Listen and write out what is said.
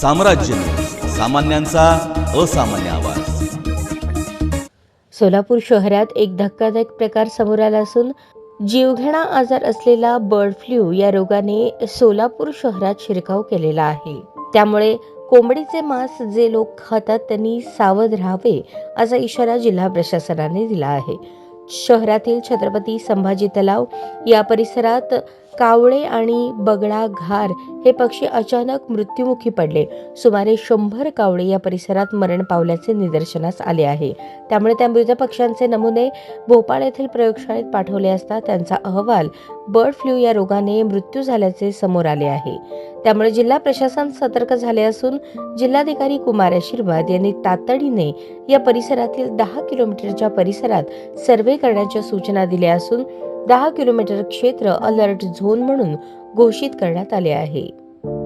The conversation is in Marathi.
साम्राज्य न्यूज, सामान्यांचा असामान्य आवाज। सोलापूर शहरात एक धक्कादायक प्रकार समोर आला असून जीवघेणा आजार असलेला बर्ड फ्लू या रोगाने सोलापूर शहरात शिरकाव केलेला आहे। त्यामुळे कोंबडीचे मांस जे लोक खातात त्यांनी सावध राहावे असा इशारा जिल्हा प्रशासनाने दिला आहे। शहरातील छत्रपती संभाजी तलाव या परिसरात कावळे आणि बगळा घार हे पक्षी अचानक मृत्युमुखी पडले। सुमारे 100 कावळे या परिसरात मरण पावल्याचे निदर्शनास आले आहे। त्यामुळे त्या मृत पक्ष्यांचे नमुने भोपाळ येथील प्रयोगशाळेत पाठवले असता त्यांचा अहवाल बर्ड फ्लू या रोगाने मृत्यू झाल्याचे समोर आले आहे। त्यामुळे जिल्हा प्रशासन सतर्क झाले असून जिल्हाधिकारी कुमार आशीर्वाद यांनी तातडीने या परिसरातील 10 किलोमीटरच्या परिसरात सर्वे करण्याच्या सूचना दिल्या असून 10 किलोमीटर क्षेत्र अलर्ट झोन म्हणून घोषित करण्यात आले आहे।